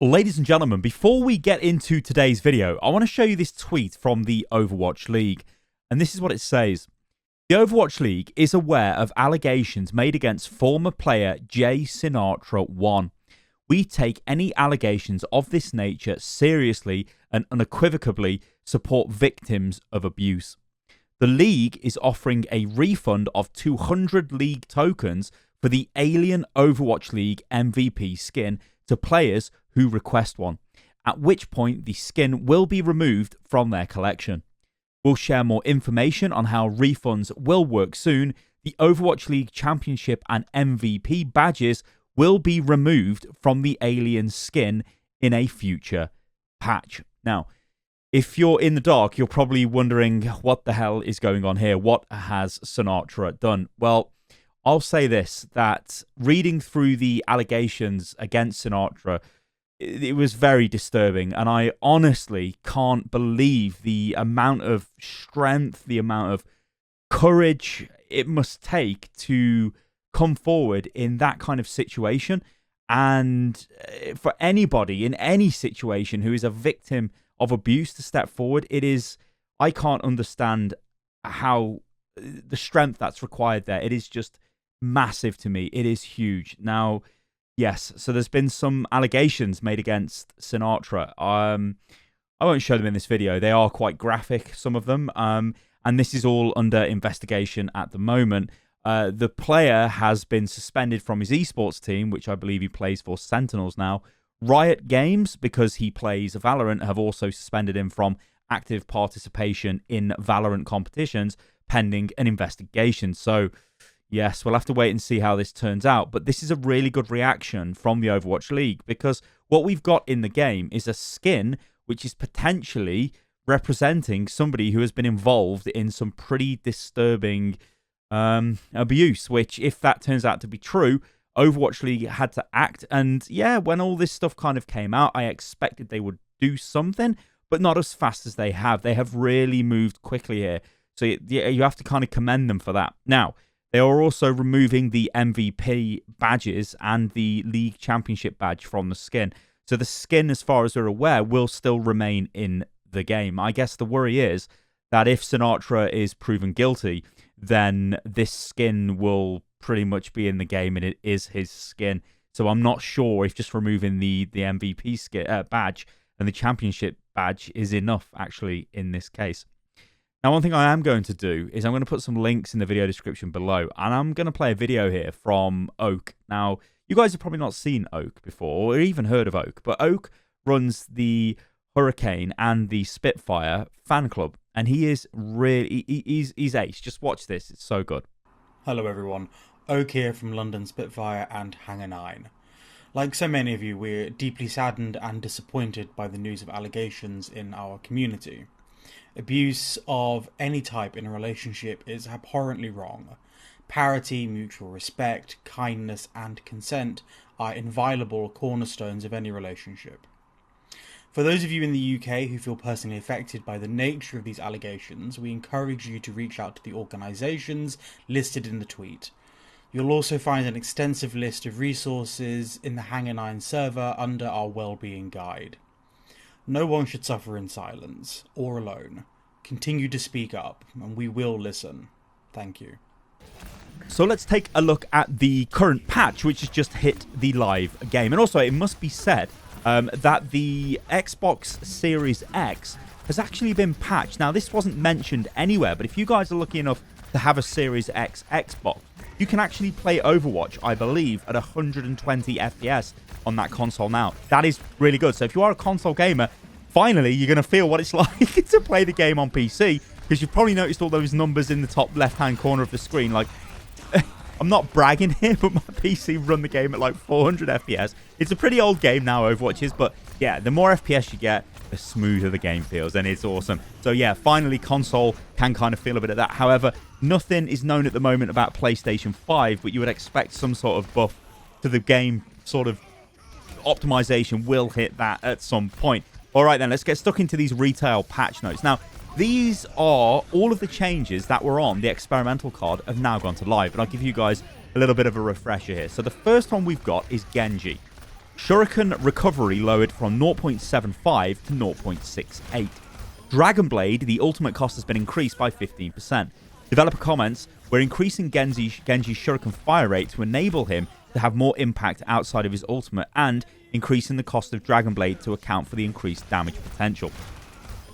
Ladies and gentlemen, before we get into today's video, I want to show you this tweet from the Overwatch League. And this is what it says. The Overwatch League is aware of allegations made against former player Sinatraa 1. We take any allegations of this nature seriously and unequivocally support victims of abuse. The League is offering a refund of 200 League tokens for the Alien Overwatch League MVP skin to players who request one, at which point the skin will be removed from their collection. We'll share more information on how refunds will work soon. The Overwatch League Championship and MVP badges will be removed from the Alien skin in a future patch. Now, if you're in the dark, you're probably wondering what the hell is going on here. What has Sinatraa done? Well, I'll say this, that reading through the allegations against Sinatraa, it was very disturbing, and I honestly can't believe the amount of strength, the amount of courage it must take to come forward in that kind of situation. And for anybody in any situation who is a victim of abuse to step forward, I can't understand how the strength that's required there. It is just massive to me. It is huge. Now, yes, so there's been some allegations made against Sinatraa. I won't show them in this video. They are quite graphic, some of them. And this is all under investigation at the moment. The player has been suspended from his esports team, which I believe he plays for Sentinels now. Riot Games, because he plays Valorant, have also suspended him from active participation in Valorant competitions pending an investigation. So, yes, we'll have to wait and see how this turns out. But this is a really good reaction from the Overwatch League, because what we've got in the game is a skin which is potentially representing somebody who has been involved in some pretty disturbing abuse, which, if that turns out to be true, Overwatch League had to act. And yeah, when all this stuff kind of came out, I expected they would do something, but not as fast as they have. They have really moved quickly here. So you have to kind of commend them for that. Now, they are also removing the MVP badges and the League Championship badge from the skin. So the skin, as far as we're aware, will still remain in the game. I guess the worry is that if Sinatraa is proven guilty, then this skin will pretty much be in the game, and it is his skin. So I'm not sure if just removing the MVP skin, badge and the championship badge is enough, actually, in this case. Now, one thing I am going to do is I'm going to put some links in the video description below, and I'm going to play a video here from Oak. Now, you guys have probably not seen Oak before, or even heard of Oak, but Oak runs the Hurricane and the Spitfire fan club, and he is really, he's ace. Just watch this, it's so good. Hello everyone, Oak here from London Spitfire and Hangar 9. Like so many of you, we're deeply saddened and disappointed by the news of allegations in our community. Abuse of any type in a relationship is abhorrently wrong. Parity, mutual respect, kindness and consent are inviolable cornerstones of any relationship. For those of you in the UK who feel personally affected by the nature of these allegations, we encourage you to reach out to the organisations listed in the tweet. You'll also find an extensive list of resources in the Hangar 9 server under our Wellbeing Guide. No one should suffer in silence, or alone. Continue to speak up, and we will listen. Thank you. So let's take a look at the current patch, which has just hit the live game. And also, it must be said that the Xbox Series X has actually been patched. Now, this wasn't mentioned anywhere, but if you guys are lucky enough to have a Series X Xbox, you can actually play Overwatch, I believe, at 120 FPS on that console now. That is really good. So if you are a console gamer, finally, you're going to feel what it's like to play the game on PC, because you've probably noticed all those numbers in the top left-hand corner of the screen. Like, I'm not bragging here, but my PC run the game at like 400 FPS. It's a pretty old game now, Overwatch is, but yeah, the more FPS you get, the smoother the game feels, and it's awesome. So yeah, finally, console can kind of feel a bit of that. However, nothing is known at the moment about PlayStation 5, but you would expect some sort of buff to the game, sort of optimization will hit that at some point. All right, then, let's get stuck into these retail patch notes. Now, these are all of the changes that were on the experimental card have now gone to live, and I'll give you guys a little bit of a refresher here. So the first one we've got is Genji. Shuriken recovery lowered from 0.75 to 0.68. Dragon Blade, the ultimate cost has been increased by 15%. Developer comments, we're increasing Genji's Shuriken fire rate to enable him to have more impact outside of his ultimate and increasing the cost of Dragon Blade to account for the increased damage potential.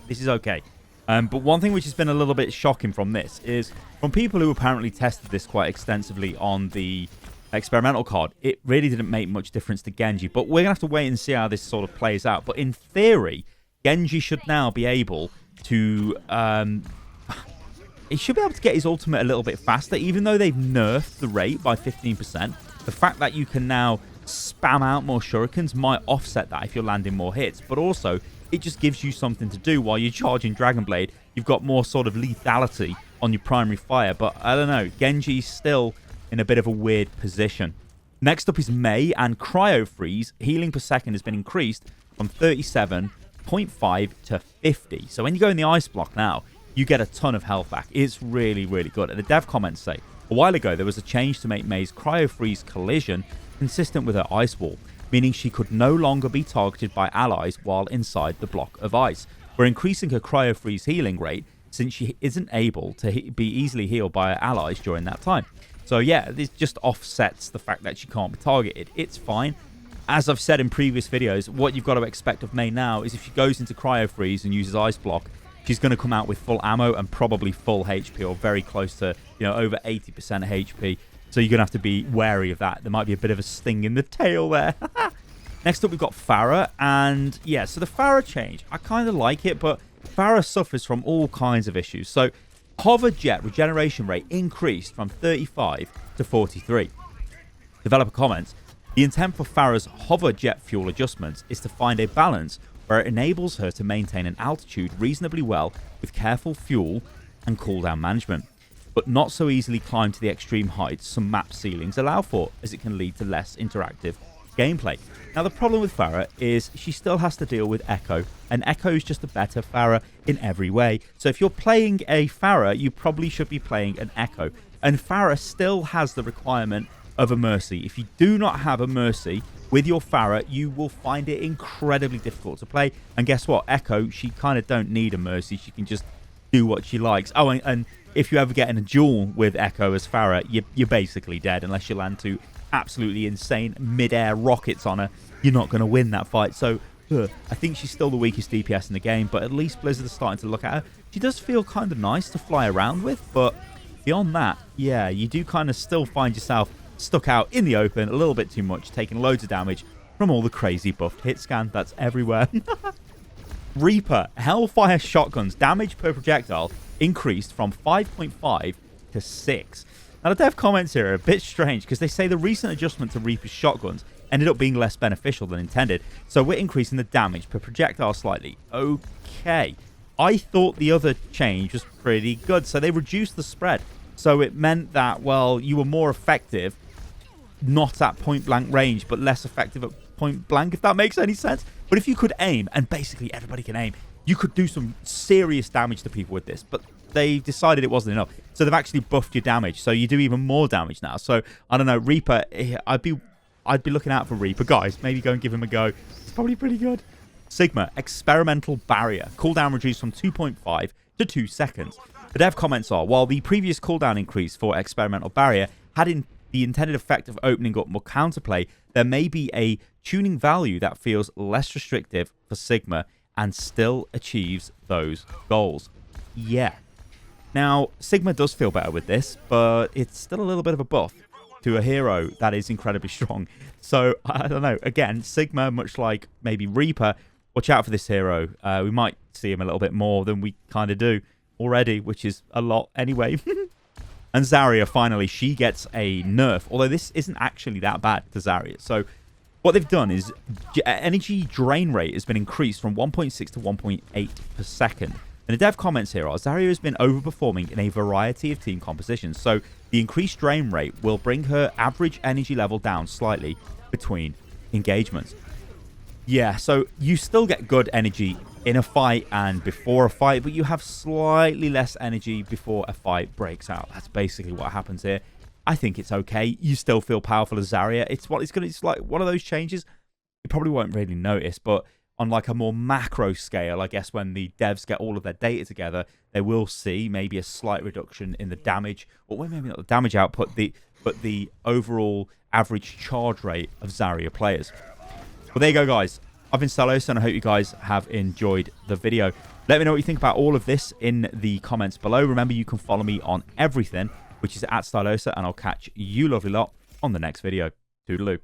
This is okay. But one thing which has been a little bit shocking from this is from people who apparently tested this quite extensively on the experimental card, it really didn't make much difference to Genji. But we're going to have to wait and see how this sort of plays out. But in theory, Genji should now be able to... he should be able to get his ultimate a little bit faster, even though they've nerfed the rate by 15%. The fact that you can now spam out more shurikens might offset that if you're landing more hits. But also, it just gives you something to do while you're charging Dragon Blade. You've got more sort of lethality on your primary fire. But I don't know, Genji's still in a bit of a weird position. Next up is Mei, and Cryo Freeze. Healing per second has been increased from 37.5 to 50. So when you go in the ice block now, you get a ton of health back. It's really, really good. And the dev comments say, a while ago, there was a change to make Mei's Cryo Freeze collision consistent with her ice wall, meaning she could no longer be targeted by allies while inside the block of ice. We're increasing her Cryo Freeze healing rate since she isn't able to be easily healed by her allies during that time. So yeah, this just offsets the fact that she can't be targeted. It's fine. As I've said in previous videos, what you've got to expect of Mei now is if she goes into Cryo Freeze and uses Ice Block, she's going to come out with full ammo and probably full HP or very close to, over 80% HP. So you're going to have to be wary of that. There might be a bit of a sting in the tail there. Next up, we've got Pharah. And yeah, so the Pharah change, I kind of like it, but Pharah suffers from all kinds of issues. So hover jet regeneration rate increased from 35 to 43. Developer comments, the intent for Pharah's hover jet fuel adjustments is to find a balance where it enables her to maintain an altitude reasonably well with careful fuel and cooldown management, but not so easily climb to the extreme heights some map ceilings allow for, as it can lead to less interactive gameplay. Now, the problem with Pharah is she still has to deal with Echo, and Echo is just a better Pharah in every way. So if you're playing a Pharah, you probably should be playing an Echo, and Pharah still has the requirement of a Mercy. If you do not have a Mercy with your Pharah, you will find it incredibly difficult to play. And guess what? Echo, she kind of don't need a Mercy. She can just do what she likes. Oh, and if you ever get in a duel with Echo as Pharah, you're basically dead unless you land two absolutely insane mid-air rockets on her. You're not going to win that fight. So I think she's still the weakest DPS in the game, but at least Blizzard is starting to look at her. She does feel kind of nice to fly around with, but beyond that, yeah, you do kind of still find yourself stuck out in the open a little bit too much, taking loads of damage from all the crazy buffed hit scan that's everywhere. Reaper, Hellfire shotguns, damage per projectile increased from 5.5 to 6. Now, the dev comments here are a bit strange because they say the recent adjustment to Reaper's shotguns ended up being less beneficial than intended, so we're increasing the damage per projectile slightly. Okay. I thought the other change was pretty good, so they reduced the spread. So it meant that, well, you were more effective, not at point-blank range, but less effective at point-blank, if that makes any sense. But if you could aim, and basically everybody can aim, you could do some serious damage to people with this. But they decided it wasn't enough. So they've actually buffed your damage. So you do even more damage now. So, I don't know, Reaper, I'd be looking out for Reaper. Guys, maybe go and give him a go. It's probably pretty good. Sigma, Experimental Barrier. Cooldown reduced from 2.5 to 2 seconds. The dev comments are, while the previous cooldown increase for Experimental Barrier had the intended effect of opening up more counterplay, there may be a tuning value that feels less restrictive for Sigma and still achieves those goals. Yeah. Now, Sigma does feel better with this, but it's still a little bit of a buff to a hero that is incredibly strong. So, I don't know. Again, Sigma, much like maybe Reaper, watch out for this hero. We might see him a little bit more than we kind of do already, which is a lot anyway. And Zarya, finally, she gets a nerf, although this isn't actually that bad to Zarya. So what they've done is energy drain rate has been increased from 1.6 to 1.8 per second. And the dev comments here are, Zarya has been overperforming in a variety of team compositions, so the increased drain rate will bring her average energy level down slightly between engagements. Yeah, so you still get good energy in a fight and before a fight, but you have slightly less energy before a fight breaks out. That's basically what happens here. I think it's okay. You still feel powerful as Zarya. It's like one of those changes you probably won't really notice, but on like a more macro scale, I guess when the devs get all of their data together, they will see maybe a slight reduction in the damage, or well, maybe not the damage output, but the overall average charge rate of Zarya players. Well, there you go, guys. I've been Stylosa, and I hope you guys have enjoyed the video. Let me know what you think about all of this in the comments below. Remember, you can follow me on everything, which is @Stylosa, and I'll catch you lovely lot on the next video. Toodaloo.